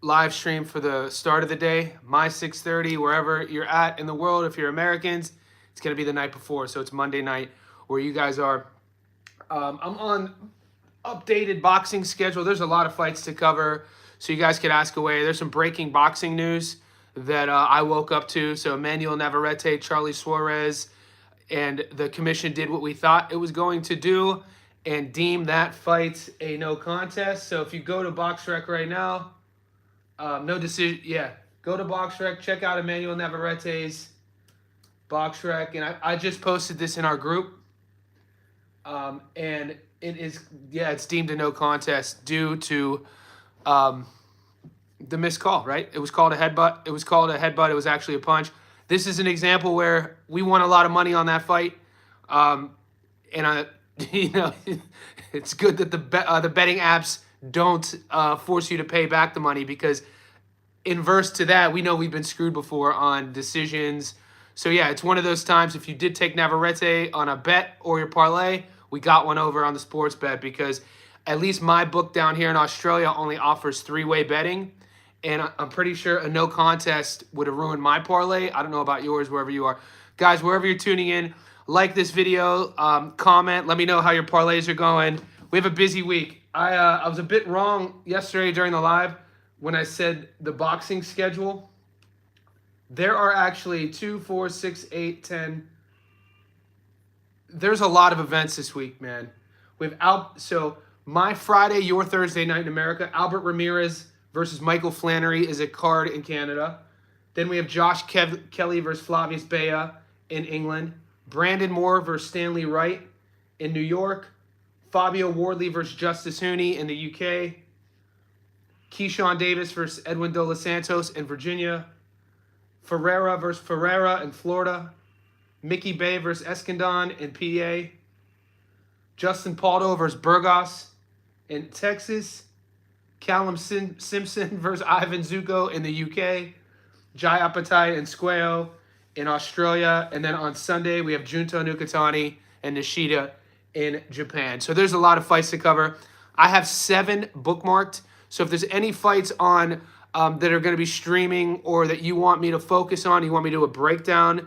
live stream for the start of the day, my 6:30, wherever you're at in the world. If you're Americans, it's going to be the night before, so it's Monday night where you guys are. I'm on updated boxing schedule. There's a lot of fights to cover, so you guys could ask away. There's some breaking boxing news that I woke up to. So Emmanuel Navarrete, Charlie Suarez, and the commission did what we thought it was going to do and deemed that fight a no contest. So if you go to BoxRec right now, no decision. Yeah, go to BoxRec. Check out Emmanuel Navarrete's BoxRec, and I just posted this in our group. And it is, yeah, it's deemed a no contest due to the missed call, right? It was called a headbutt. It was called a headbutt. It was actually a punch. This is an example where we won a lot of money on that fight. And you know, it's good that the betting apps don't force you to pay back the money, because inverse to that, we know we've been screwed before on decisions. So yeah, it's one of those times. If you did take Navarrete on a bet or your parlay, we got one over on the sports bet, because at least my book down here in Australia only offers three-way betting. And I'm pretty sure a no contest would have ruined my parlay. I don't know about yours, wherever you are. Guys, wherever you're tuning in, like this video, comment. Let me know how your parlays are going. We have a busy week. I was a bit wrong yesterday during the live when I said the boxing schedule. There are actually 2, 4, 6, 8, 10. There's a lot of events this week, man. So my Friday, your Thursday night in America, Albert Ramirez versus Michael Flannery is a card in Canada. Then we have Josh Kelly versus Flavius Bea in England. Brandon Moore versus Stanley Wright in New York. Fabio Wardley versus Justice Hooney in the UK. Keyshawn Davis versus Edwin De Los Santos in Virginia. Ferreira versus Ferreira in Florida. Mickey Bay versus Escondon in PA. Justin Paldo versus Burgos in Texas. Callum Simpson versus Ivan Zuko in the UK. Jai Apatai and Squeo in Australia. And then on Sunday, we have Junto Nukatani and Nishida in Japan. So there's a lot of fights to cover. I have 7 bookmarked. So if there's any fights on that are going to be streaming or that you want me to focus on, you want me to do a breakdown,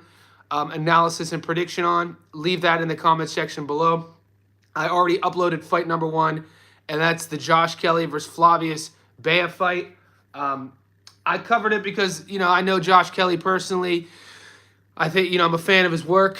analysis, and prediction on, leave that in the comment section below. I already uploaded fight number 1, and that's the Josh Kelly versus Flavius Bea fight. I covered it because, you know, I know Josh Kelly personally. I think, you know, I'm a fan of his work.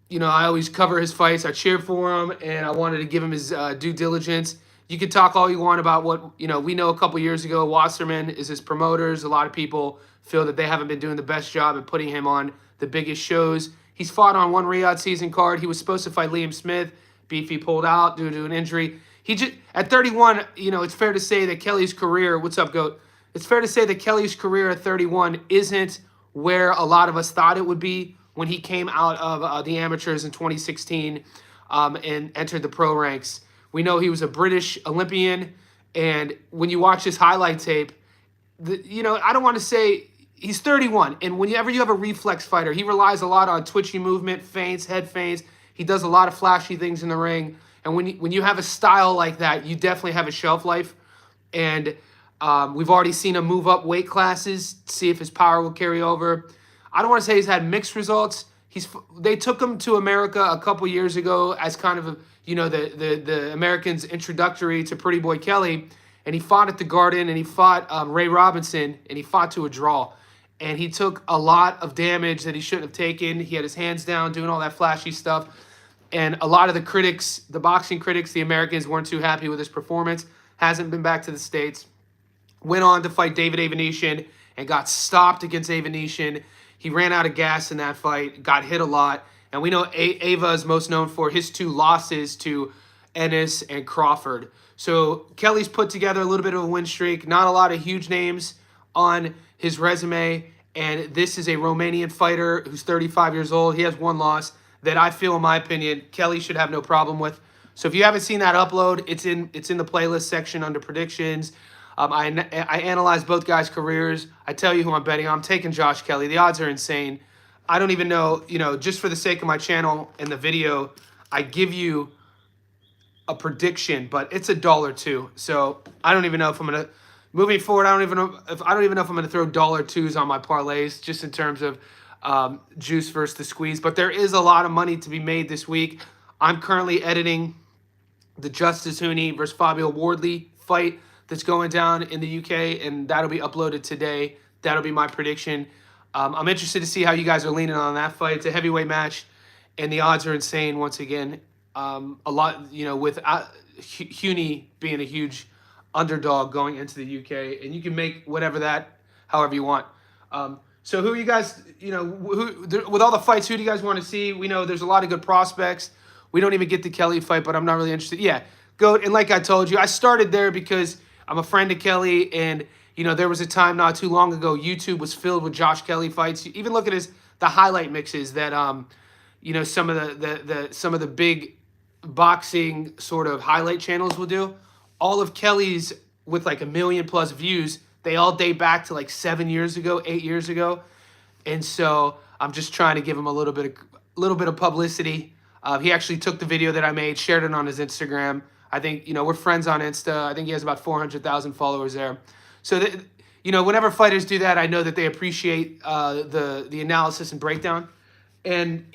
You know, I always cover his fights. I cheer for him, and I wanted to give him his due diligence. You can talk all you want about what, you know, we know a couple years ago, Wasserman is his promoters. A lot of people feel that they haven't been doing the best job at putting him on the biggest shows. He's fought on one Riyadh season card. He was supposed to fight Liam Smith. Beefy pulled out due to an injury. He just, at 31, you know, it's fair to say that Kelly's career, what's up, GOAT? It's fair to say that Kelly's career at 31 isn't where a lot of us thought it would be when he came out of the amateurs in 2016 and entered the pro ranks. We know he was a British Olympian, and when you watch his highlight tape, you know, I don't want to say he's 31, and whenever you have a reflex fighter, he relies a lot on twitchy movement, feints, head feints. He does a lot of flashy things in the ring, and when you have a style like that, you definitely have a shelf life, and we've already seen him move up weight classes, see if his power will carry over. I don't want to say he's had mixed results. They took him to America a couple years ago as kind of a, you know, the Americans' introductory to Pretty Boy Kelly, and he fought at the Garden, and he fought Ray Robinson, and he fought to a draw, and he took a lot of damage that he shouldn't have taken. He had his hands down, doing all that flashy stuff, and a lot of the critics, the boxing critics, the Americans, weren't too happy with his performance. Hasn't been back to the States. Went on to fight David Avenetian and got stopped against Avenetian. He ran out of gas in that fight, got hit a lot. And we know Ava is most known for his 2 losses to Ennis and Crawford. So Kelly's put together a little bit of a win streak. Not a lot of huge names on his resume. And this is a Romanian fighter who's 35 years old. He has 1 loss that I feel, in my opinion, Kelly should have no problem with. So if you haven't seen that upload, it's in the playlist section under predictions. I analyze both guys' careers. I tell you who I'm betting. I'm taking Josh Kelly. The odds are insane. I don't even know, you know, just for the sake of my channel and the video, I give you a prediction, but it's $1 too. So I don't even know if I'm going to moving forward, I don't even know if I'm going to throw $2s on my parlays, just in terms of juice versus the squeeze. But there is a lot of money to be made this week. I'm currently editing the Justice Hooney versus Fabio Wardley fight that's going down in the UK, and that'll be uploaded today. That'll be my prediction. I'm interested to see how you guys are leaning on that fight. It's a heavyweight match, and the odds are insane once again. A lot, with Hooney being a huge underdog going into the UK, and you can make however you want. So who are you guys, with all the fights, who do you guys want to see? We know there's a lot of good prospects. We don't even get the Kelly fight, but I'm not really interested. Yeah, GOAT. And like I told you, I started there because I'm a friend of Kelly, and there was a time not too long ago YouTube was filled with Josh Kelly fights. You even look at the highlight mixes that some of the big boxing sort of highlight channels will do. All of Kelly's with like 1 million plus views, they all date back to like 7 years ago, 8 years ago. And so I'm just trying to give him a little bit of publicity. He actually took the video that I made, shared it on his Instagram. I think, we're friends on Insta. I think he has about 400,000 followers there. So, whenever fighters do that, I know that they appreciate the analysis and breakdown. And,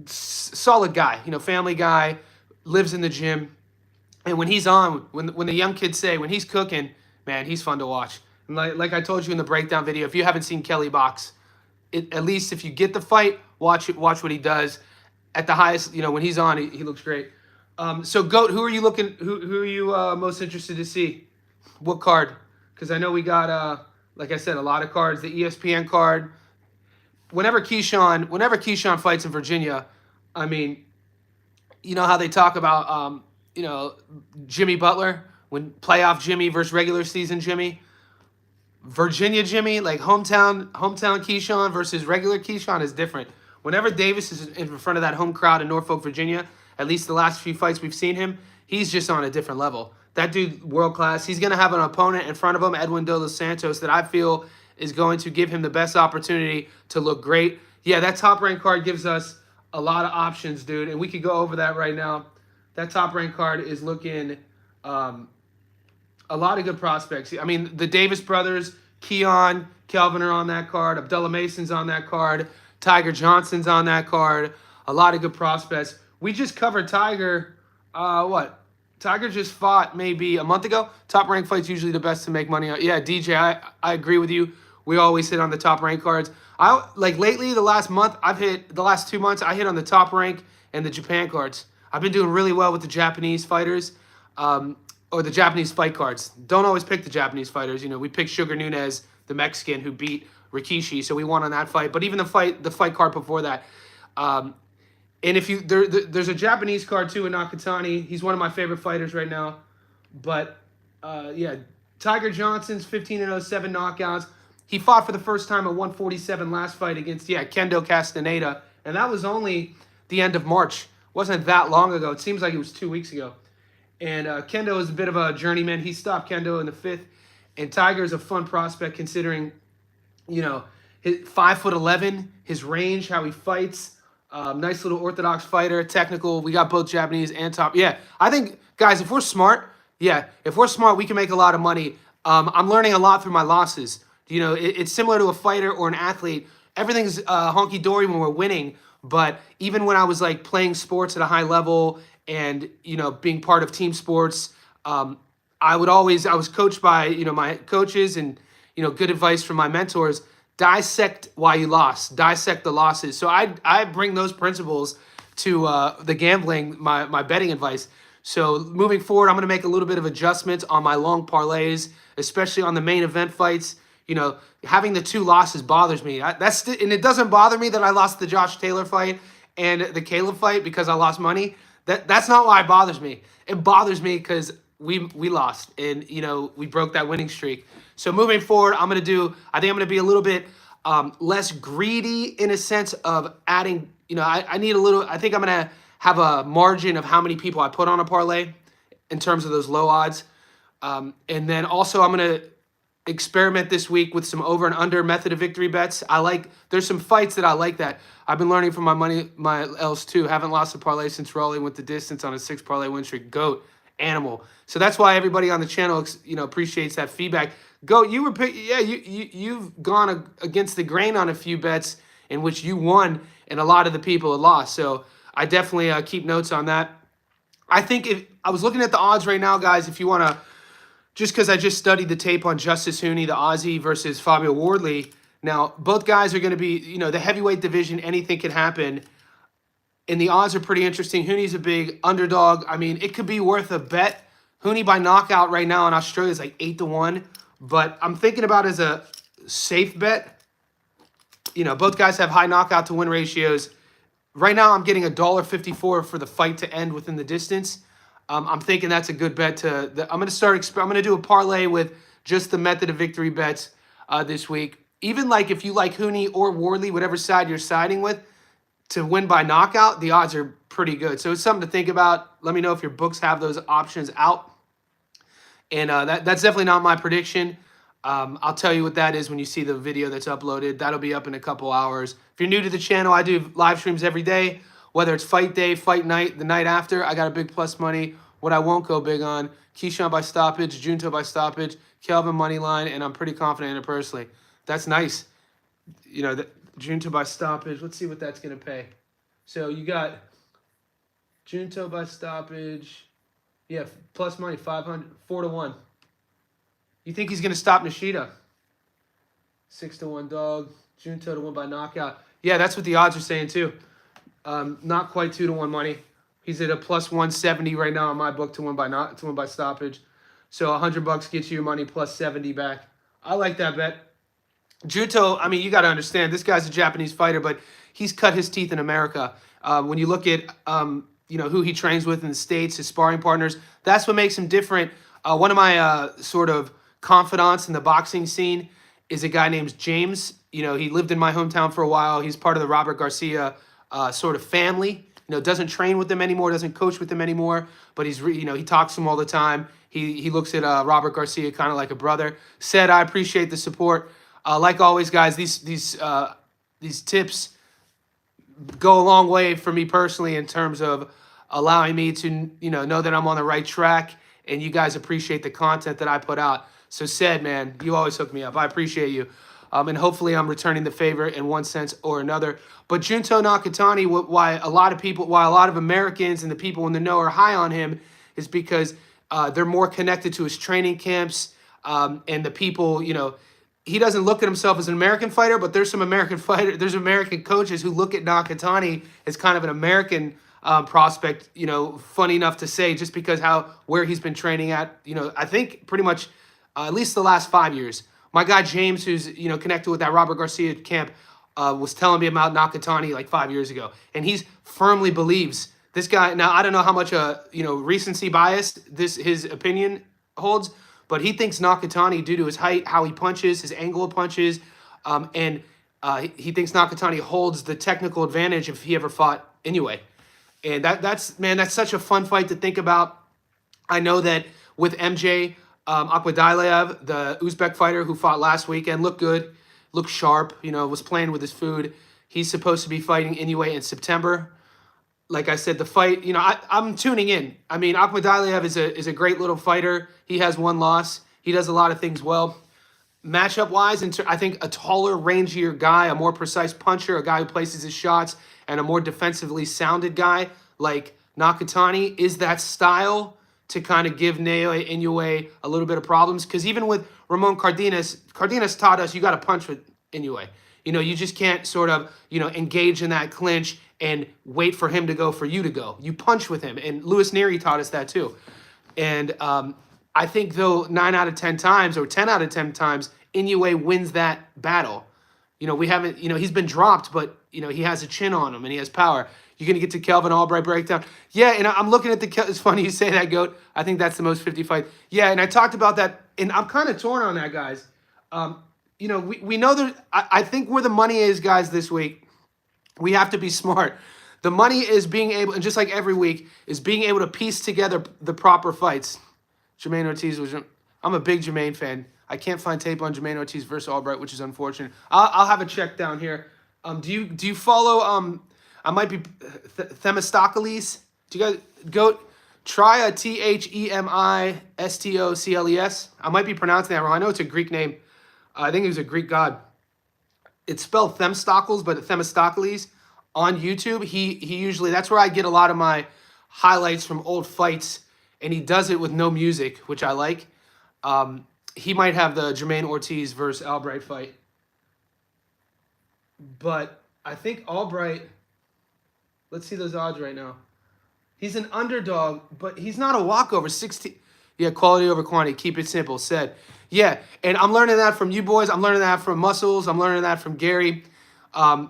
solid guy, family guy, lives in the gym. And when he's on, when the young kids say, when he's cooking, man, he's fun to watch. And like I told you in the breakdown video, if you haven't seen Kelly box, at least if you get the fight, watch what he does. At the highest, when he's on, he looks great. So GOAT, who are you most interested to see? What card? Because I know we got, like I said, a lot of cards. The ESPN card. Whenever Keyshawn fights in Virginia, I mean, you know how they talk about, Jimmy Butler, when playoff Jimmy versus regular season Jimmy. Virginia Jimmy, like hometown Keyshawn versus regular Keyshawn is different. Whenever Davis is in front of that home crowd in Norfolk, Virginia, at least the last few fights we've seen him, he's just on a different level. That dude, world class. He's going to have an opponent in front of him, Edwin De Los Santos, that I feel is going to give him the best opportunity to look great. Yeah, that top rank card gives us a lot of options, dude, and we could go over that right now. That top rank card is looking a lot of good prospects. I mean, the Davis brothers, Keon, Kelvin are on that card. Abdullah Mason's on that card. Tiger Johnson's on that card. A lot of good prospects. We just covered Tiger. Tiger just fought maybe a month ago. Top rank fight's usually the best to make money on. Yeah, DJ, I agree with you. We always hit on the top rank cards. Lately, the last 2 months, I hit on the top rank and the Japan cards. I've been doing really well with the Japanese fighters, or the Japanese fight cards. Don't always pick the Japanese fighters. We picked Sugar Nunez, the Mexican who beat Rikishi, so we won on that fight. But even the fight card before that, and if there's a Japanese card too in Nakatani. He's one of my favorite fighters right now. But Tiger Johnson's 15-0, 7 knockouts. He fought for the first time at 147 last fight against Kendo Castaneda, and that was only the end of March. Wasn't that long ago. It seems like it was 2 weeks ago. And Kendo is a bit of a journeyman. He stopped Kendo in the 5th, and Tiger is a fun prospect considering, his 5'11", his range, how he fights. Nice little orthodox fighter, technical. We got both Japanese and top. Yeah, I think, guys, if we're smart, we can make a lot of money. I'm learning a lot through my losses. It's similar to a fighter or an athlete. Everything's honky-dory when we're winning, but even when I was like playing sports at a high level and, being part of team sports, I was coached by, my coaches and, good advice from my mentors. Dissect why you lost. Dissect the losses. So I bring those principles to the gambling, my betting advice. So moving forward, I'm going to make a little bit of adjustments on my long parlays, especially on the main event fights. Having the 2 losses bothers me. And it doesn't bother me that I lost the Josh Taylor fight and the Caleb fight because I lost money. That's not why it bothers me. It bothers me because we lost and, we broke that winning streak. So moving forward, I think I'm going to be a little bit less greedy in a sense of adding, I think I'm going to have a margin of how many people I put on a parlay in terms of those low odds. And then also I'm going to experiment this week with some over and under method of victory bets. There's some fights that I like that. I've been learning from my L's too. Haven't lost a parlay since Raleigh went the distance on a 6 parlay win streak. GOAT. animal. So that's why everybody on the channel, appreciates that feedback. You've gone against the grain on a few bets in which you won, and a lot of the people had lost. So I definitely keep notes on that. I think if I was looking at the odds right now, guys, if you want to, just because I just studied the tape on Justice Hooney, the Aussie, versus Fabio Wardley. Now, both guys are going to be, the heavyweight division, anything can happen. And the odds are pretty interesting. Hooney's a big underdog. I mean, it could be worth a bet. Hooney by knockout right now in Australia is like 8-1. But I'm thinking about it as a safe bet. Both guys have high knockout to win ratios. Right now, I'm getting $1.54 for the fight to end within the distance. I'm thinking that's a good bet. I'm going to do a parlay with just the method of victory bets this week. Even like if you like Hooney or Wardley, whatever side you're siding with, to win by knockout, the odds are pretty good. So it's something to think about. Let me know if your books have those options out. And that's definitely not my prediction. I'll tell you what that is when you see the video that's uploaded. That'll be up in a couple hours. If you're new to the channel, I do live streams every day, whether it's fight day, fight night, the night after. I got a big plus money. What I won't go big on, Keyshawn by stoppage, Junto by stoppage, Kelvin money line, and I'm pretty confident in it personally. That's nice. Junto by stoppage. Let's see what that's going to pay. So you got Junto by stoppage. Yeah, plus money, 500, 4-1. You think he's going to stop Nishida? 6-1 dog. Junto to win by knockout. Yeah, that's what the odds are saying too. Not quite 2-1 money. He's at a plus 170 right now in my book to win by stoppage. So $100 gets you your money plus 70 back. I like that bet. Junto, I mean, you got to understand, this guy's a Japanese fighter, but he's cut his teeth in America. When you look at who he trains with in the States, his sparring partners, that's what makes him different. One of my sort of confidants in the boxing scene is a guy named James. He lived in my hometown for a while. He's part of the Robert Garcia sort of family. Doesn't train with them anymore, doesn't coach with them anymore, but he talks to him all the time. He looks at Robert Garcia kind of like a brother. Said, I appreciate the support. Like always, guys, these tips go a long way for me personally in terms of allowing me to know that I'm on the right track, and you guys appreciate the content that I put out. So Said, man, you always hook me up. I appreciate you. And hopefully I'm returning the favor in one sense or another. But Junto Nakatani, why a lot of Americans and the people in the know are high on him is because they're more connected to his training camps and the people, he doesn't look at himself as an American fighter, but there's there's American coaches who look at Nakatani as kind of an American prospect, funny enough to say, just because where he's been training at, I think pretty much at least the last 5 years. My guy James, who's connected with that Robert Garcia camp, was telling me about Nakatani like 5 years ago, and he firmly believes this guy. Now I don't know how much recency bias his opinion holds, but he thinks Nakatani, due to his height, how he punches, his angle of punches, and he thinks Nakatani holds the technical advantage if he ever fought anyway. And that's such a fun fight to think about. I know that with MJ. Akhmadaliev, the Uzbek fighter who fought last weekend, looked good, looked sharp, was playing with his food. He's supposed to be fighting Inoue in September. Like I said, the fight, I'm tuning in. I mean, Akhmadaliev is a great little fighter. He has one loss. He does a lot of things well. Matchup-wise, I think a taller, rangier guy, a more precise puncher, a guy who places his shots, and a more defensively sounded guy like Nakatani is that style to kind of give Inoue a little bit of problems. Because even with Ramon Cardenas taught us you got to punch with Inoue. You just can't sort of, engage in that clinch and wait for him to go for you to go. You punch with him. And Louis Neary taught us that too. And I think, though, 9 out of 10 times or 10 out of 10 times, Inoue wins that battle. We haven't, he's been dropped, but, he has a chin on him and he has power. You're going to get to Kelvin Albright breakdown. Yeah, and I'm looking at it's funny you say that, Goat. I think that's the most 50 fight. Yeah, and I talked about that, and I'm kind of torn on that, guys. We know that I think where the money is, guys, this week, we have to be smart. The money is being able, and just like every week, is being able to piece together the proper fights. Jermaine Ortiz I'm a big Jermaine fan. I can't find tape on Jermaine Ortiz versus Albright, which is unfortunate. I'll have a check down here. Do you follow I might be Themistocles? Do you guys go Tria, Themistocles. I might be pronouncing that wrong. I know it's a Greek name. I think he was a Greek god. It's spelled Themistocles, but Themistocles on YouTube. He usually, that's where I get a lot of my highlights from old fights, and he does it with no music, which I like. He might have the Jermaine Ortiz versus Albright fight. But I think Albright, let's see those odds right now. He's an underdog, but he's not a walkover. 16. Yeah, quality over quantity. Keep it simple. Said. Yeah, and I'm learning that from you boys. I'm learning that from Muscles. I'm learning that from Gary. I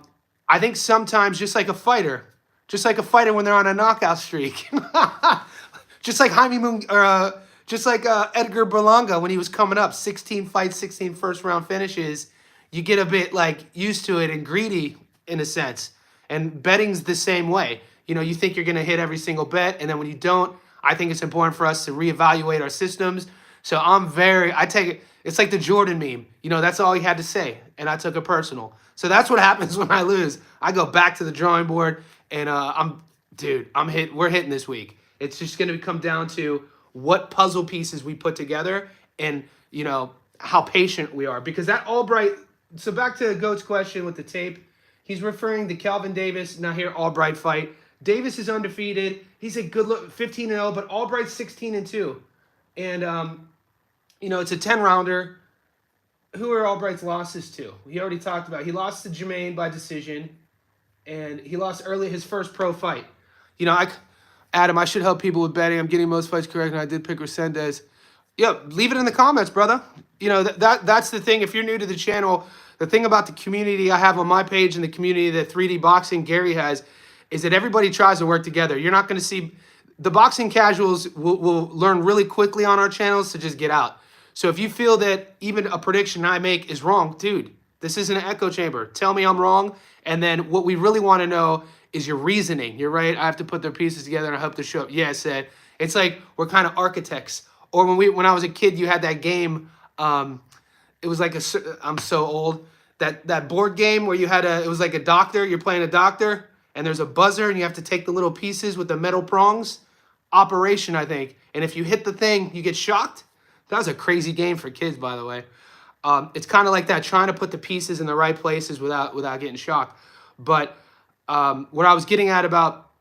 think sometimes just like a fighter when they're on a knockout streak, just like Edgar Berlanga when he was coming up, 16 fights, 16 first-round finishes, you get a bit like used to it and greedy in a sense. And betting's the same way. You know, you think you're going to hit every single bet, and then when you don't, I think it's important for us to reevaluate our systems. So I take it, it's like the Jordan meme. You know, that's all he had to say, and I took it personal. So that's what happens when I lose. I go back to the drawing board, and we're hitting this week. It's just going to come down to what puzzle pieces we put together and, you know, how patient we are. Because that Albright, so back to Goat's question with the tape, he's referring to Calvin Davis, Nahir Albright fight. Davis is undefeated. He's a good look, 15-0, but Albright's 16-2. And, you know, it's a 10-rounder. Who are Albright's losses to? He already talked about. He lost to Jermaine by decision, and he lost early his first pro fight. You know, Adam, I should help people with betting. I'm getting most fights correct, and I did pick Resendez. Yeah, leave it in the comments, brother. You know, that's the thing. If you're new to the channel, the thing about the community I have on my page and the community that 3D Boxing Gary has is that everybody tries to work together. You're not going to see the boxing casuals will learn really quickly on our channels to just get out. So if you feel that even a prediction I make is wrong, dude, this isn't an echo chamber. Tell me I'm wrong. And then what we really want to know is your reasoning. You're right. I have to put their pieces together and I hope to show up. Yeah, I said it's like we're kind of architects. Or when I was a kid, you had that game. It was like I'm so old. That board game where it was like a doctor. You're playing a doctor. And there's a buzzer, and you have to take the little pieces with the metal prongs. Operation, I think. And if you hit the thing, you get shocked. That was a crazy game for kids, by the way. It's kind of like that, trying to put the pieces in the right places without getting shocked. But what I was getting at about,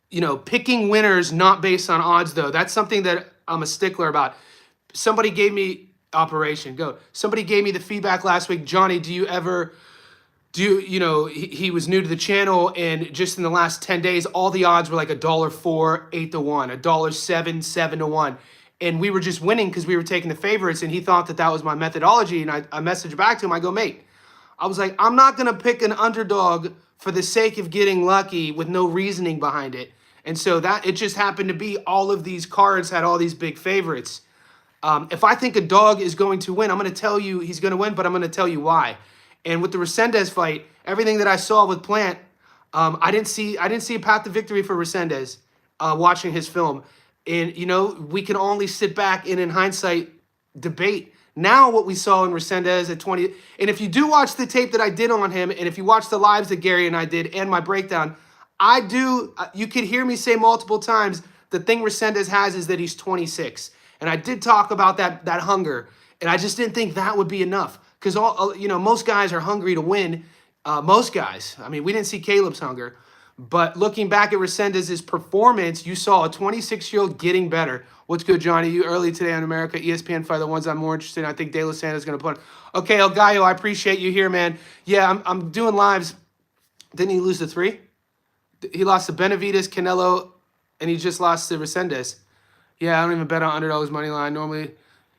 you know, picking winners not based on odds, though, that's something that I'm a stickler about. Somebody gave me Somebody gave me the feedback last week. Johnny, you know, he was new to the channel, and just in the last 10 days, all the odds were like $1.04, 8-1, $1.07, 7-1. And we were just winning because we were taking the favorites, and he thought that was my methodology. And I messaged back to him. I go, mate, I was like, I'm not going to pick an underdog for the sake of getting lucky with no reasoning behind it. And so it just happened to be all of these cards had all these big favorites. If I think a dog is going to win, I'm going to tell you he's going to win, but I'm going to tell you why. And with the Resendez fight, everything that I saw with Plant, I didn't see a path to victory for Resendez watching his film. And, you know, we can only sit back and in hindsight debate. Now what we saw in Resendez at 20, and if you do watch the tape that I did on him, and if you watch the lives that Gary and I did and my breakdown, you could hear me say multiple times, the thing Resendez has is that he's 26. And I did talk about that hunger, and I just didn't think that would be enough. Because most guys are hungry to win. Most guys. I mean, we didn't see Caleb's hunger. But looking back at Resendez's performance, you saw a 26-year-old getting better. What's good, Johnny? You early today on America. ESPN fight, the ones I'm more interested in. I think De La Santa's going to put. Okay, El Gallo, I appreciate you here, man. Yeah, I'm doing lives. Didn't he lose to 3? He lost to Benavidez, Canelo, and he just lost to Resendez. Yeah, I don't even bet on underdogs money line normally.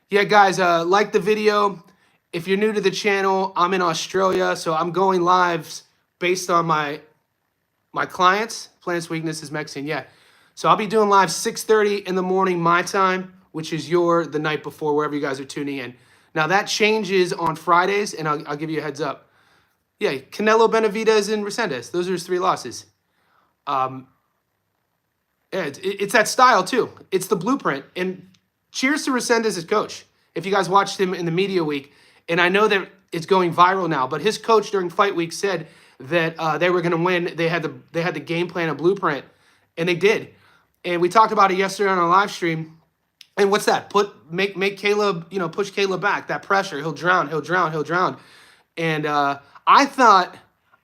Yeah, guys, like the video. If you're new to the channel, I'm in Australia, so I'm going lives based on my clients. Planet's weakness is Mexican, yeah. So I'll be doing live 6:30 in the morning my time, which is the night before, wherever you guys are tuning in. Now that changes on Fridays, and I'll give you a heads up. Yeah, Canelo, Benavidez, and Resendez. Those are his 3 losses. Yeah, it's that style too. It's the blueprint. And cheers to Resendez as coach. If you guys watched him in the media week, and I know that it's going viral now, but his coach during fight week said that they were going to win. They had the game plan, a blueprint, and they did. And we talked about it yesterday on our live stream. And what's that? Make Caleb, push Caleb back. That pressure. He'll drown. He'll drown. He'll drown. And I thought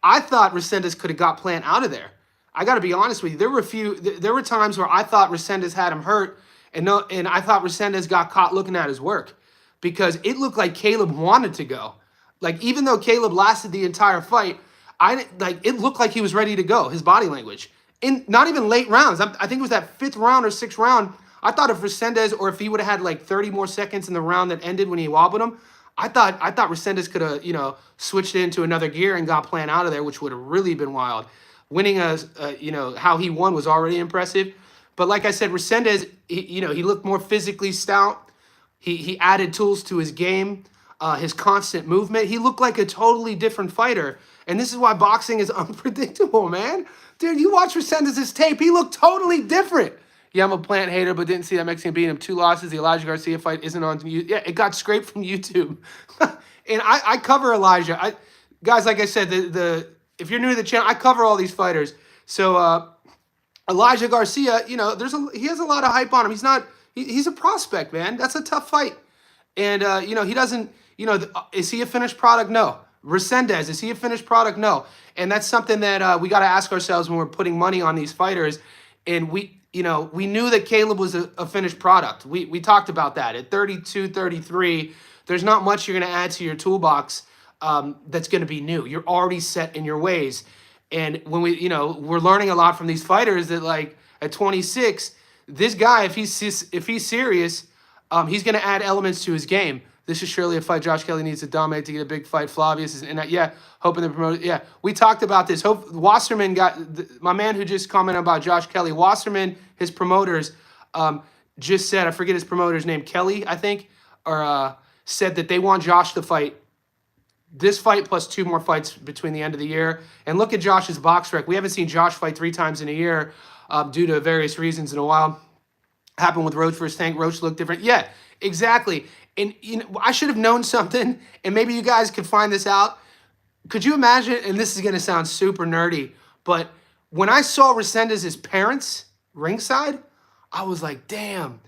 Resendez could have got Plant out of there. I got to be honest with you. There were times where I thought Resendez had him hurt, and I thought Resendez got caught looking at his work, because it looked like Caleb wanted to go. Like, even though Caleb lasted the entire fight, it looked like he was ready to go. His body language, in not even late rounds. I think it was that 5th round or 6th round. I thought if Resendez, or if he would have had like 30 more seconds in the round that ended when he wobbled him, I thought Resendez could have, switched into another gear and got Plant out of there, which would have really been wild. Winning how he won was already impressive. But like I said, Resendez, he looked more physically stout. He added tools to his game, his constant movement. He looked like a totally different fighter. And this is why boxing is unpredictable, man. Dude, you watch Resendez's tape, he looked totally different. Yeah, I'm a Plant hater, but didn't see that Mexican beating him. 2 losses. The Elijah Garcia fight isn't on YouTube. Yeah, it got scraped from YouTube. And I cover Elijah. Guys, like I said, if you're new to the channel, I cover all these fighters. So Elijah Garcia, he has a lot of hype on him. He's a prospect, man. That's a tough fight. And he doesn't, is he a finished product? No. Resendez, is he a finished product? No. And that's something that we got to ask ourselves when we're putting money on these fighters. And we knew that Caleb was a finished product. We talked about that. At 32, 33, there's not much you're going to add to your toolbox that's going to be new. You're already set in your ways. And when we're learning a lot from these fighters that, like, at 26, this guy, if he's serious, he's going to add elements to his game. This is surely a fight Josh Kelly needs to dominate to get a big fight. Flavius hoping to promote. Yeah, we talked about this. Wasserman my man who just commented about Josh Kelly. Wasserman, his promoters, just said, I forget his promoter's name, Kelly, I think, or said that they want Josh to fight this fight plus 2 more fights between the end of the year. And look at Josh's box rec. We haven't seen Josh fight 3 times in a year due to various reasons in a while. Happened with Roach versus Tank. Roach looked different. Yeah, exactly. And I should have known something, and maybe you guys could find this out. Could you imagine, and this is going to sound super nerdy, but when I saw Resendez's parents ringside, I was like, damn.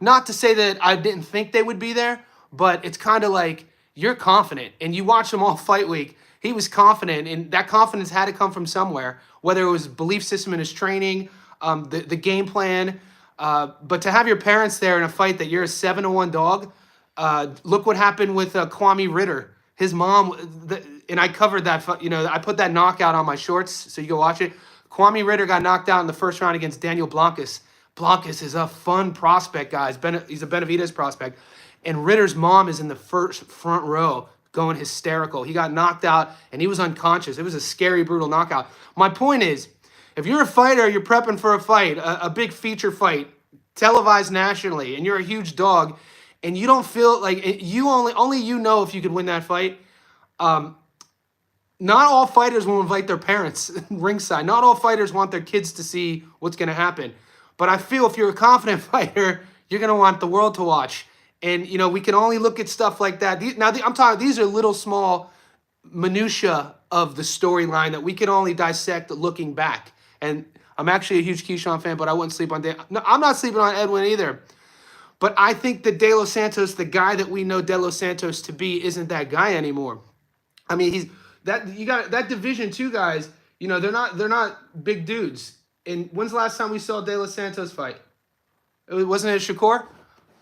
Not to say that I didn't think they would be there, but it's kind of like, you're confident, and you watch them all fight week. He was confident, and that confidence had to come from somewhere, whether it was belief system in his training, the game plan. But to have your parents there in a fight that you're a 7-1 dog, look what happened with Kwame Ritter. His mom, and I covered that, I put that knockout on my shorts, so you go watch it. Kwame Ritter got knocked out in the first round against Daniel Blancas. Blancas is a fun prospect, guys. He's a Benavidez prospect. And Ritter's mom is in the front row going hysterical. He got knocked out, and he was unconscious. It was a scary, brutal knockout. My point is, if you're a fighter, you're prepping for a fight, a big feature fight, televised nationally, and you're a huge dog, and you don't feel like only you know if you could win that fight. Not all fighters will invite their parents ringside. Not all fighters want their kids to see what's going to happen. But I feel if you're a confident fighter, you're going to want the world to watch. And, we can only look at stuff like that. I'm talking, these are little small minutia of the storyline that we can only dissect looking back. And I'm actually a huge Keyshawn fan, but I wouldn't sleep on No, I'm not sleeping on Edwin either. But I think that De Los Santos, the guy that we know De Los Santos to be, isn't that guy anymore. I mean, you got that Division 2 guys, they're not big dudes. And when's the last time we saw De Los Santos fight? Wasn't it Shakur?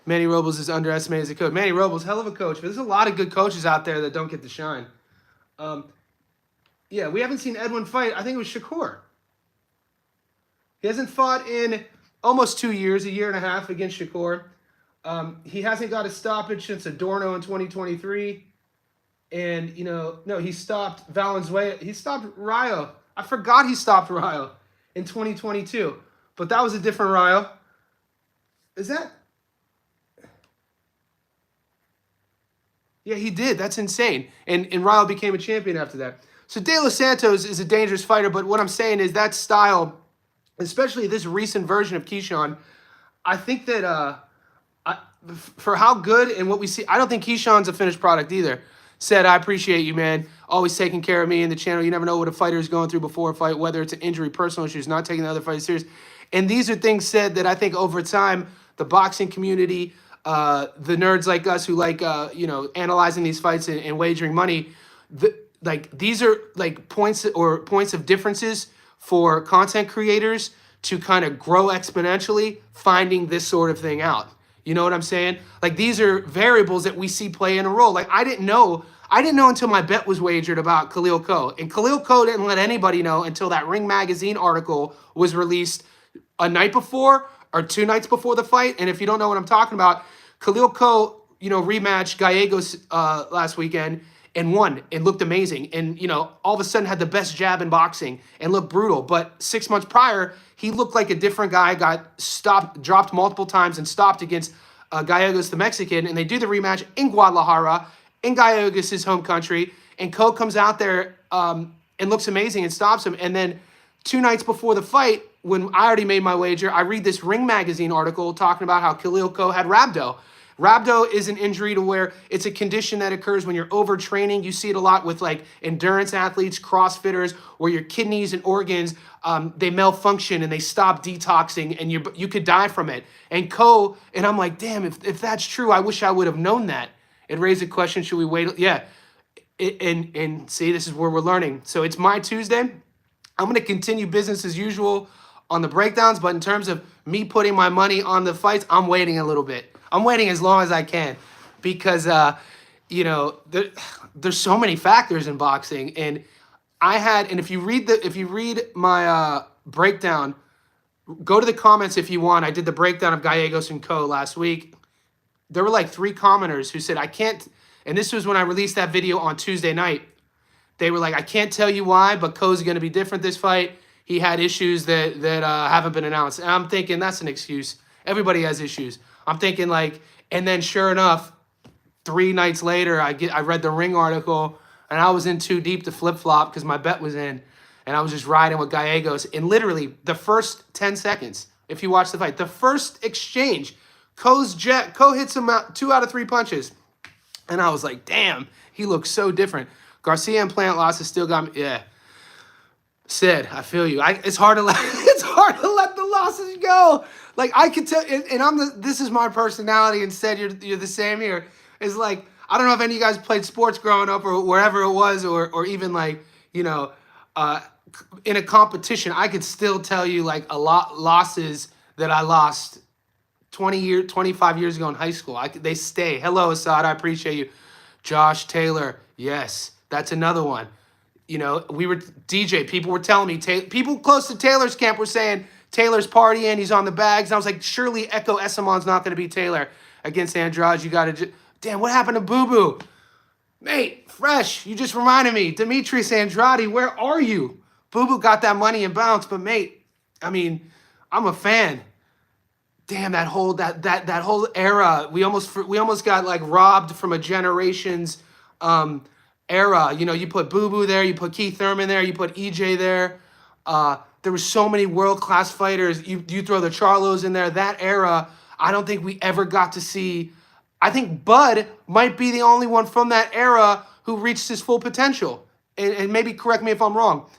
Manny Robles is underestimated as a coach. Manny Robles, hell of a coach. But there's a lot of good coaches out there that don't get to shine. Yeah, we haven't seen Edwin fight. I think it was Shakur. He hasn't fought in almost 2 years, 1.5 years against Shakur. He hasn't got a stoppage since Adorno in 2023. And, no, he stopped Valenzuela. He stopped Rayo. I forgot he stopped Rayo in 2022. But that was a different Rayo. Is that? Yeah, he did. That's insane. And Rayo became a champion after that. So De Los Santos is a dangerous fighter, but what I'm saying is that style, especially this recent version of Keyshawn, I think that for how good and what we see, I don't think Keyshawn's a finished product either. Said, I appreciate you, man. Always taking care of me in the channel. You never know what a fighter is going through before a fight, whether it's an injury, personal issues, not taking the other fight serious. And these are things said that I think over time, the boxing community, the nerds like us who like, analyzing these fights and wagering money, these are like points of differences for content creators to kind of grow exponentially, finding this sort of thing out. You know what I'm saying? Like these are variables that we see play in a role. Like I didn't know until my bet was wagered about Khalil Ko. And Khalil Ko didn't let anybody know until that Ring Magazine article was released a night before or 2 nights before the fight. And if you don't know what I'm talking about, Khalil Ko, rematched Gallegos last weekend and won and looked amazing. And, all of a sudden had the best jab in boxing and looked brutal. But 6 months prior, he looked like a different guy, got dropped multiple times and stopped against Gallegos, the Mexican. And they do the rematch in Guadalajara, in Gallegos' home country. And Ko comes out there and looks amazing and stops him. And then 2 nights before the fight, when I already made my wager, I read this Ring Magazine article talking about how Khalil Ko had rhabdo. Rhabdo is an injury to where it's a condition that occurs when you're overtraining. You see it a lot with like endurance athletes, CrossFitters, where your kidneys and organs, they malfunction and they stop detoxing and you could die from it. And I'm like, damn, if that's true, I wish I would have known that. It raised a question, should we wait? Yeah. And see, this is where we're learning. So it's my Tuesday. I'm going to continue business as usual on the breakdowns, but in terms of me putting my money on the fights, I'm waiting a little bit. I'm waiting as long as I can because, there's so many factors in boxing. And if you read my breakdown, go to the comments if you want. I did the breakdown of Gallegos and Ko last week. There were like 3 commenters who said, I can't, and this was when I released that video on Tuesday night. They were like, I can't tell you why, but Ko's going to be different this fight. He had issues that haven't been announced. And I'm thinking that's an excuse. Everybody has issues. I'm thinking and then sure enough, 3 nights later, I read the Ring article, and I was in too deep to flip-flop because my bet was in, and I was just riding with Gallegos. And literally, the first 10 seconds, if you watch the fight, the first exchange, Ko hits him out 2 out of 3 punches. And I was like, damn, he looks so different. Garcia and Plant losses still got me. Yeah. Sid, I feel you. It's hard to let the losses go. Like I could tell, and this is my personality. And Sid, you're the same here. Is like I don't know if any of you guys played sports growing up or wherever it was, or even in a competition. I could still tell you like a lot losses that I lost 25 years ago in high school. They stay. Hello, Assad. I appreciate you. Josh Taylor. Yes, that's another one. We were DJ. People were telling me, people close to Taylor's camp were saying Taylor's partying. He's on the bags. And I was like, surely Echo Esamon's not going to be Taylor against Andrade. You got to damn, what happened to Boo Boo? Mate, fresh. You just reminded me. Demetrius Andrade, where are you? Boo Boo got that money and bounced, but mate, I mean, I'm a fan. Damn, that whole era. We almost got like robbed from a generation's era. You put Boo Boo there, you put Keith Thurman there, you put EJ there. There were so many world-class fighters. You throw the Charlos in there. That era, I don't think we ever got to see. I think Bud might be the only one from that era who reached his full potential. And maybe correct me if I'm wrong.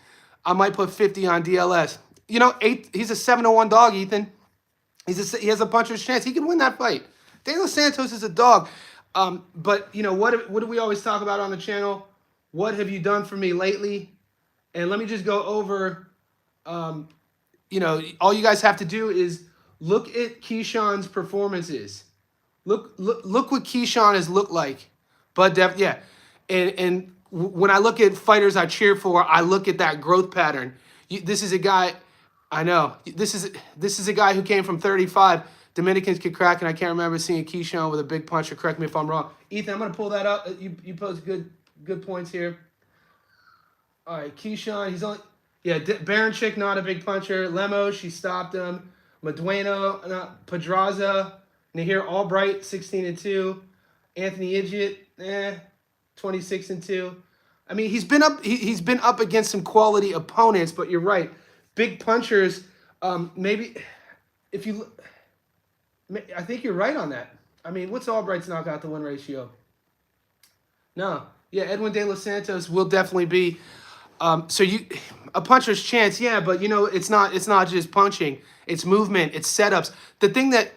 I might put 50 on DLS. He's a 7-1 dog, Ethan. He has a puncher's chance. He can win that fight. De Los Santos is a dog. But, what do we always talk about on the channel? What have you done for me lately? And let me just go over, all you guys have to do is look at Keyshawn's performances. Look what Keyshawn has looked like. But, yeah. And when I look at fighters I cheer for, I look at that growth pattern. This is a guy, I know, this is a guy who came from 35. Dominicans could crack, and I can't remember seeing Keyshawn with a big puncher. Correct me if I'm wrong. Ethan, I'm going to pull that up. You pose good points here. All right, Keyshawn, he's only, Baranchik, not a big puncher. Lemos, she stopped him. Medueno, Pedraza, Nahir Albright, 16-2. Anthony Idiot, 26-2. I mean, he's been up against some quality opponents, but you're right. Big punchers, maybe if you, I think you're right on that. I mean, what's Albright's knockout to win ratio? No. Yeah, Edwin De Los Santos will definitely be A puncher's chance, yeah, but it's not just punching. It's movement, it's setups. The thing that,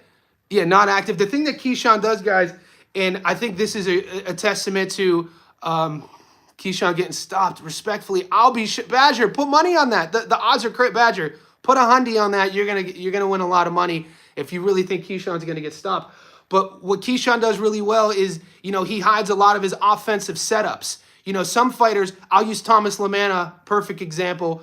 yeah, not active. The thing that Keyshawn does, guys, and I think this is a testament to Keyshawn getting stopped. Respectfully, I'll be Badger. Put money on that. The odds are correct. Badger. Put $100 on that. You're gonna win a lot of money if you really think Keyshawn's gonna get stopped. But what Keyshawn does really well is, he hides a lot of his offensive setups. Some fighters, I'll use Thomas LaManna, perfect example.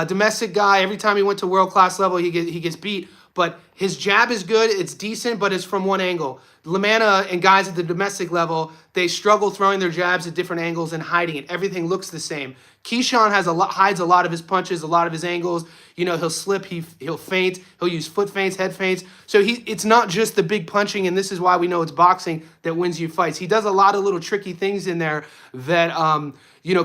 Domestic guy, every time he went to world-class level, he gets beat. But his jab is good, it's decent, but it's from one angle. LaManna and guys at the domestic level, they struggle throwing their jabs at different angles and hiding it. Everything looks the same. Keyshawn hides a lot of his punches, a lot of his angles. He'll slip, he'll feint, he'll use foot feints, head feints. So it's not just the big punching, and this is why we know it's boxing that wins you fights. He does a lot of little tricky things in there that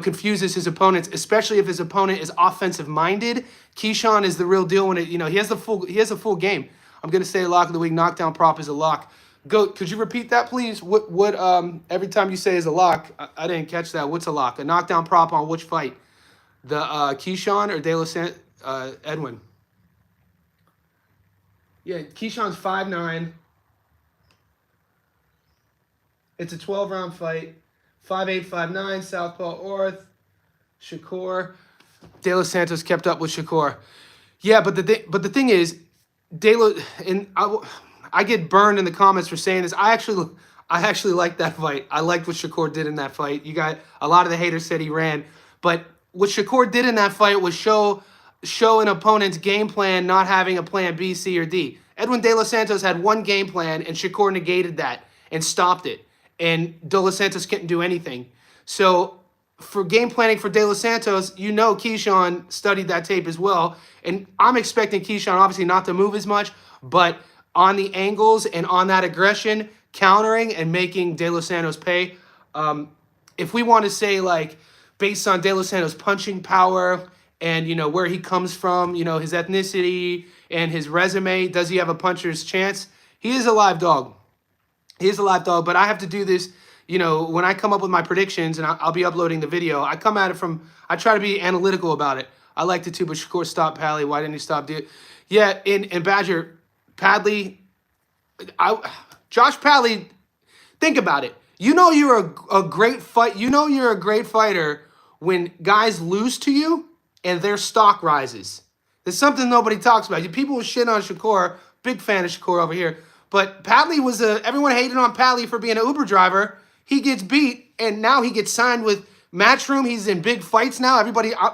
confuses his opponents, especially if his opponent is offensive minded. Keyshawn is the real deal when he has a full game. I'm gonna say lock of the week, knockdown prop is a lock. Goat, could you repeat that, please? What every time you say is a lock, I didn't catch that. What's a lock? A knockdown prop on which fight? The Keyshawn or De La Edwin? Yeah, Keyshawn's 5'9". It's a 12-round fight. 5'8", 5'9", southpaw Orth. Shakur. De Los Santos kept up with Shakur. Yeah, but the thing is, I get burned in the comments for saying this. I actually like that fight. I liked what Shakur did in that fight. You got a lot of the haters said he ran, but what Shakur did in that fight was show an opponent's game plan not having a plan B, C, or D. Edwin De Los Santos had one game plan, and Shakur negated that and stopped it. And De Los Santos couldn't do anything. So for game planning for De Los Santos, Keyshawn studied that tape as well. And I'm expecting Keyshawn obviously not to move as much, but on the angles and on that aggression, countering and making De Los Santos pay. If we want to say, like, based on De Los Santos' punching power and, where he comes from, his ethnicity and his resume, does he have a puncher's chance? He is a live dog. He is a live dog, but I have to do this, when I come up with my predictions, and I'll be uploading the video, I try to be analytical about it. I like to too, but Shakur stopped Pally. Why didn't he stop dude? Yeah, and Badger, Padley, Josh Padley, think about it. You're a great fight. You're a great fighter when guys lose to you and their stock rises. There's something nobody talks about. People will shit on Shakur. Big fan of Shakur over here. But Padley everyone hated on Padley for being an Uber driver. He gets beat, and now he gets signed with Matchroom. He's in big fights now.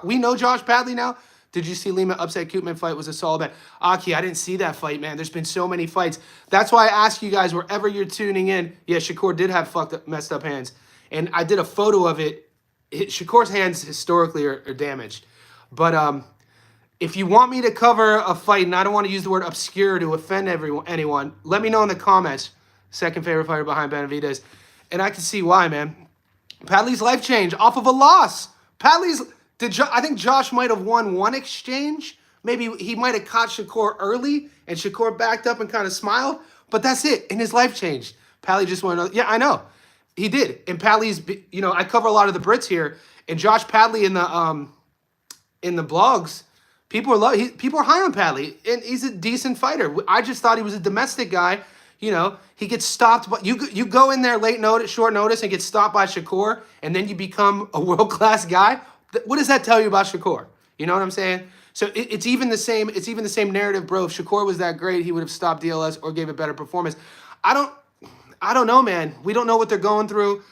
We know Josh Padley now. Did you see Lima upset Koopman fight? Was a solid bet. Aki, I didn't see that fight, man. There's been so many fights. That's why I ask you guys, wherever you're tuning in, yeah, Shakur did have messed up hands. And I did a photo of it. Shakur's hands historically are damaged. But if you want me to cover a fight, and I don't want to use the word obscure to offend anyone, let me know in the comments. Second favorite fighter behind Benavidez. And I can see why, man. Padley's life changed off of a loss. I think Josh might have won one exchange. Maybe he might have caught Shakur early, and Shakur backed up and kind of smiled. But that's it, and his life changed. Padley just won another. Yeah, I know. He did. And Padley's, I cover a lot of the Brits here. And Josh Padley in the blogs, people are high on Padley. And he's a decent fighter. I just thought he was a domestic guy. He gets stopped. But you go in there short notice, and get stopped by Shakur, and then you become a world-class guy. What does that tell you about Shakur? You know what I'm saying? So it's even the same narrative, bro. If Shakur was that great, he would have stopped DLS or gave a better performance. I don't know, man. We don't know what they're going through.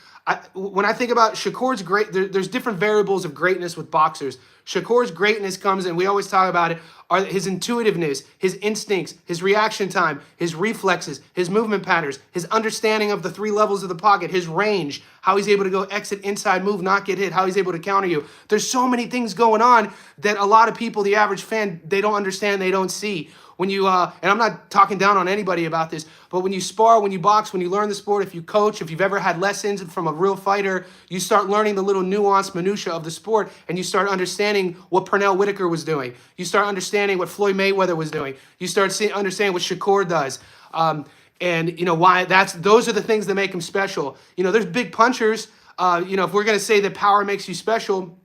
When I think about Shakur's great, there's different variables of greatness with boxers. Shakur's greatness comes, and we always talk about it, are his intuitiveness, his instincts, his reaction time, his reflexes, his movement patterns, his understanding of the 3 levels of the pocket, his range, how he's able to go exit, inside, move, not get hit, how he's able to counter you. There's so many things going on that a lot of people, the average fan, they don't understand, they don't see. When you, and I'm not talking down on anybody about this, but when you spar, when you box, when you learn the sport, if you coach, if you've ever had lessons from a real fighter, you start learning the little nuanced minutia of the sport, and you start understanding what Pernell Whitaker was doing. You start understanding what Floyd Mayweather was doing. You start understanding what Shakur does. And why those are the things that make him special. There's big punchers. If we're going to say that power makes you special,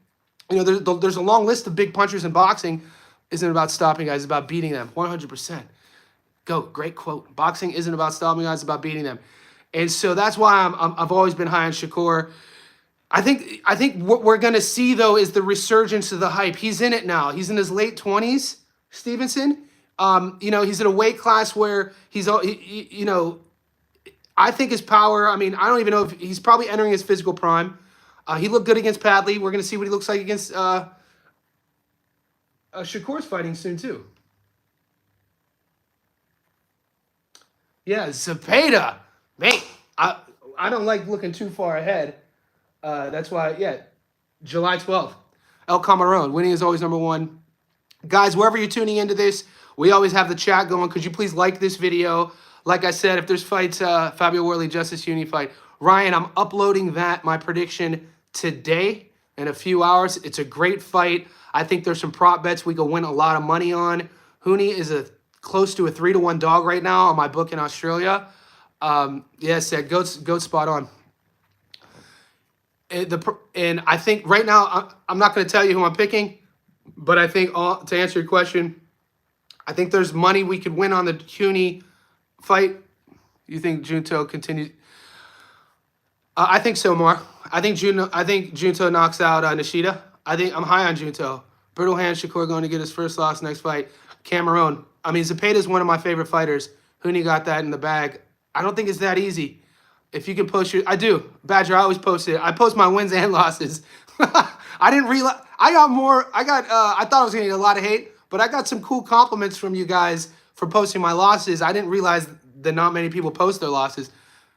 You know, there's a long list of big punchers in boxing. Isn't about stopping guys, it's about beating them. 100%. Go, great quote. Boxing isn't about stopping guys, it's about beating them. And so that's why I've always been high on Shakur. I think what we're gonna see though is the resurgence of the hype. He's in it now. He's in his late 20s, Stevenson. You know, he's in a weight class where you know, I think his power. I mean, I don't even know if he's probably entering his physical prime. He looked good against Padley. We're gonna see what he looks like against Shakur's fighting soon too. Yeah, Zepeda. Man, I don't like looking too far ahead. That's why, yeah, July 12th. El Camarón. Winning is always number one. Guys, wherever you're tuning into this, we always have the chat going. Could you please like this video? Like I said, if there's fights, Fabio Worley, Justice Uni fight. Ryan, I'm uploading my prediction today in a few hours. It's a great fight. I think there's some prop bets we could win a lot of money on. Hooney is close to a 3-1 dog right now on my book in Australia. Yes, goat spot on. And I think right now, I'm not going to tell you who I'm picking, but I think to answer your question, I think there's money we could win on the Hooney fight. You think Junto continues? I think so, Mar. I think Junto knocks out Nishida. I'm high on Junto. Brittle hand, Shakur going to get his first loss next fight. Cameroon. I mean, Zepeda is one of my favorite fighters. Hooney got that in the bag. I don't think it's that easy. If you can post I do. Badger, I always post it. I post my wins and losses. I didn't realize, I thought I was going to get a lot of hate, but I got some cool compliments from you guys for posting my losses. I didn't realize that not many people post their losses.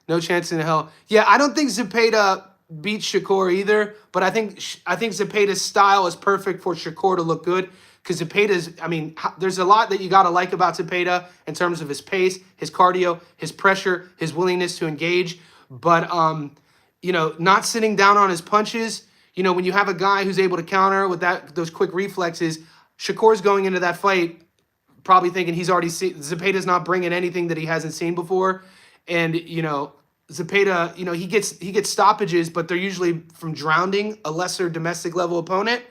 No chance in hell. Yeah, I don't think Zepeda beats Shakur either, but I think Zepeda's style is perfect for Shakur to look good. Because Zepeda's, I mean, there's a lot that you got to like about Zepeda in terms of his pace, his cardio, his pressure, his willingness to engage. But, you know, not sitting down on his punches. You know, when you have a guy who's able to counter with those quick reflexes, Shakur's going into that fight probably thinking he's already seen, Zepeda's not bringing anything that he hasn't seen before. And, you know, Zepeda, you know, he gets stoppages, but they're usually from drowning a lesser domestic level opponent.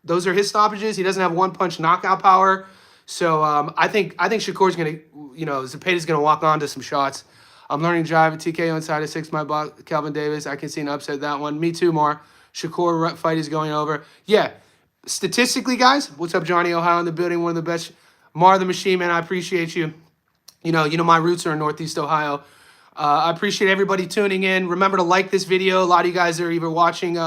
Those are his stoppages. He doesn't have one-punch knockout power. So I think Shakur's going to, you know, Zepeda's going to walk on to some shots. I'm learning to drive a TKO inside of 6. My boss, Calvin Davis. I can see an upset that one. Me too, Mar. Shakur fight is going over. Yeah, statistically, guys, what's up, Johnny Ohio in the building? One of the best. Mar the Machine, man, I appreciate you. You know my roots are in Northeast Ohio. I appreciate everybody tuning in. Remember to like this video. A lot of you guys are either watching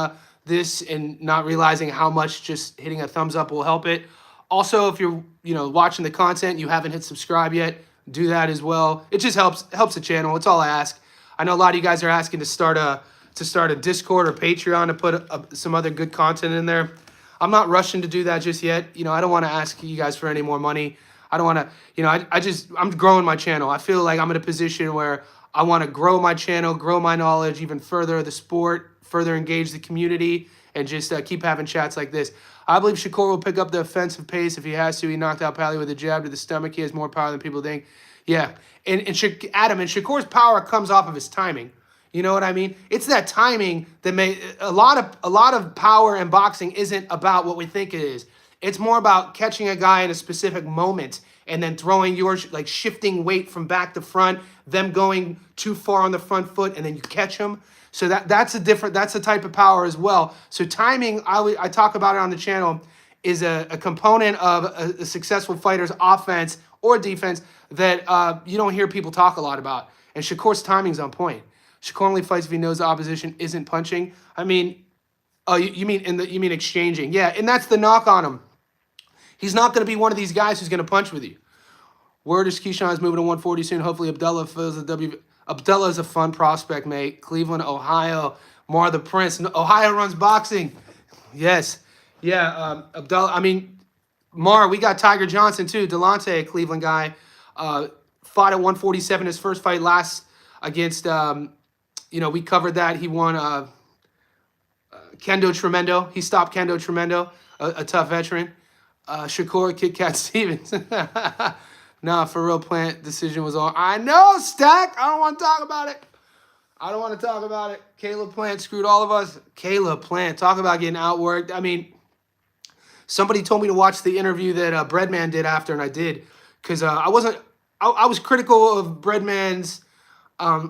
this and not realizing how much just hitting a thumbs up will help it. Also, if you're watching the content, you haven't hit subscribe yet, do that as well. It just helps the channel. It's all I ask. I know a lot of you guys are asking to start a Discord or Patreon to put some other good content in there. I'm not rushing to do that just yet. You know, I don't want to ask you guys for any more money. I don't want to, you know, I'm growing my channel. I feel like I'm in a position where I want to grow my channel, grow my knowledge even further, the sport, further engage the community, and just keep having chats like this. I believe Shakur will pick up the offensive pace if he has to. He knocked out Pally with a jab to the stomach. He has more power than people think. Yeah, and Adam, and Shakur's power comes off of his timing. You know what I mean? It's that timing that a lot of power in boxing isn't about what we think it is. It's more about catching a guy in a specific moment and then throwing yours, like shifting weight from back to front, them going too far on the front foot, and then you catch them. So that's a type of power as well. So timing, I talk about it on the channel, is a component of a successful fighter's offense or defense that you don't hear people talk a lot about. And Shakur's timing's on point. Shakur only fights if he knows the opposition isn't punching. I mean, oh, you mean exchanging? Yeah, and that's the knock on him. He's not going to be one of these guys who's going to punch with you. Word is Keyshawn's moving to 140 soon. Hopefully Abdullah fills the W. Abdullah is a fun prospect, mate. Cleveland, Ohio. Mar the Prince. Ohio runs boxing. Yes. Yeah, Abdullah. I mean, Mar, we got Tiger Johnson, too. Delonte, a Cleveland guy. Fought at 147. His first fight last against, we covered that. He won Kendo Tremendo. He stopped Kendo Tremendo, a tough veteran. Shakur, Kit Kat Stevens. Nah, for real, Plant decision was on. I know, Stack. I don't want to talk about it. Caleb Plant screwed all of us. Caleb Plant, talk about getting outworked. I mean, Somebody told me to watch the interview that Breadman did after, and I did, because I was critical of Breadman's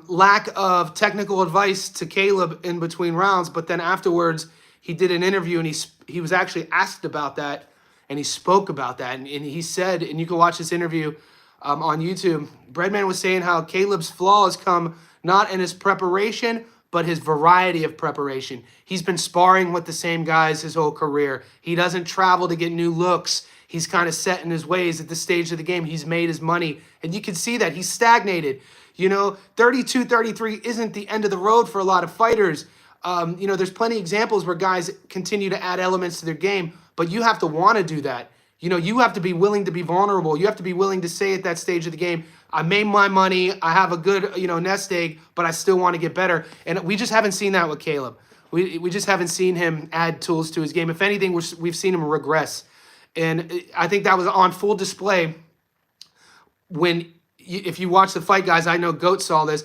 lack of technical advice to Caleb in between rounds, but then afterwards he did an interview and he was actually asked about that, and he spoke about that, and he said, and you can watch this interview on YouTube, Breadman was saying how Caleb's flaws come not in his preparation, but his variety of preparation. He's been sparring with the same guys his whole career. He doesn't travel to get new looks. He's kind of set in his ways at this stage of the game. He's made his money, and you can see that. He's stagnated. 32, 33 isn't the end of the road for a lot of fighters. There's plenty of examples where guys continue to add elements to their game, but you have to want to do that. You have to be willing to be vulnerable. You have to be willing to say at that stage of the game, I made my money, I have a good, nest egg, but I still want to get better. And we just haven't seen that with Caleb. We just haven't seen him add tools to his game. If anything, we've seen him regress. And I think that was on full display when, if you watch the fight, guys, I know Goat saw this.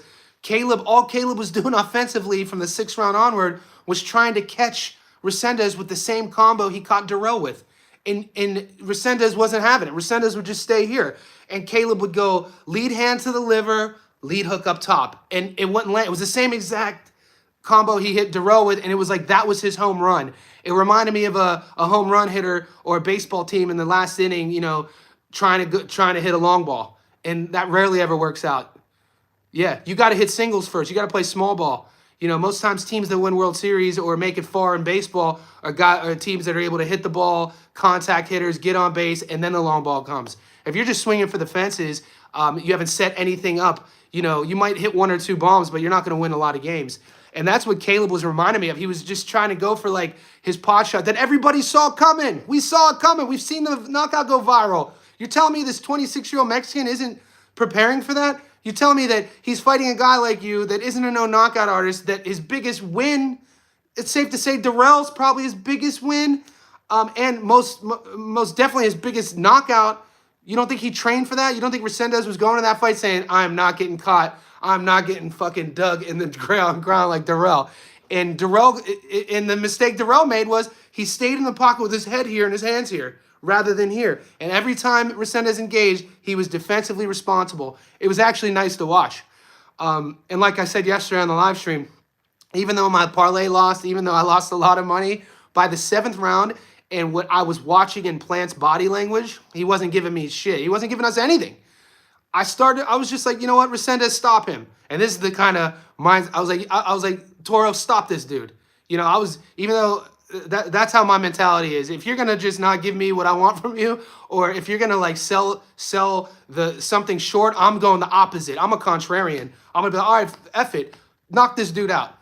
All Caleb was doing offensively from the 6th round onward was trying to catch Resendez with the same combo he caught Darrell with. And Resendez wasn't having it. Resendez would just stay here. And Caleb would go lead hand to the liver, lead hook up top. And it wouldn't land. It was the same exact combo he hit Darrell with, and it was like that was his home run. It reminded me of a home run hitter or a baseball team in the last inning, trying to hit a long ball. And that rarely ever works out. Yeah, you got to hit singles first. You got to play small ball. Most times teams that win World Series or make it far in baseball are teams that are able to hit the ball, contact hitters, get on base, and then the long ball comes. If you're just swinging for the fences, you haven't set anything up. You might hit 1 or 2 bombs, but you're not going to win a lot of games. And that's what Caleb was reminding me of. He was just trying to go for like his pot shot that everybody saw coming. We saw it coming. We've seen the knockout go viral. You're telling me this 26-year-old Mexican isn't preparing for that? You're telling me that he's fighting a guy like you that isn't a no-knockout artist, that his biggest win, it's safe to say Darrell's probably his biggest win, and most definitely his biggest knockout. You don't think he trained for that? You don't think Resendez was going to that fight saying, I'm not getting caught, I'm not getting fucking dug in the ground like Darrell? And the mistake Darrell made was he stayed in the pocket with his head here and his hands here, rather than here. And every time Resendez engaged, he was defensively responsible. It was actually nice to watch. And like I said yesterday on the live stream, even though my parlay lost, even though I lost a lot of money, by the 7th round and what I was watching in Plant's body language, he wasn't giving me shit. He wasn't giving us anything. I was just like, you know what, Resendez, stop him. And this is the kind of mind, I was like, Toro, stop this dude. Even though that's how my mentality is. If you're gonna just not give me what I want from you, or if you're gonna like sell something short, I'm going the opposite. I'm a contrarian. I'm gonna be like, all right, F it, knock this dude out.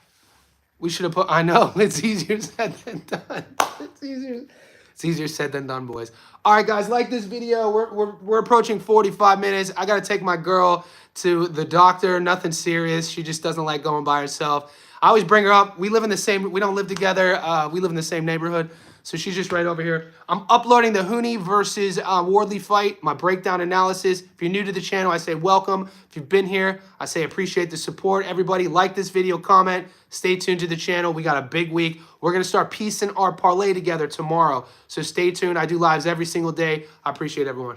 We should have I know, it's easier said than done. It's easier said than done, boys. All right, guys, like this video. We're approaching 45 minutes. I gotta take my girl to the doctor. Nothing serious. She just doesn't like going by herself. I always bring her up. We don't live together. We live in the same neighborhood. So she's just right over here. I'm uploading the Hooney versus Wardley fight, my breakdown analysis. If you're new to the channel, I say welcome. If you've been here, I say appreciate the support. Everybody like this video, comment. Stay tuned to the channel. We got a big week. We're going to start piecing our parlay together tomorrow. So stay tuned. I do lives every single day. I appreciate everyone.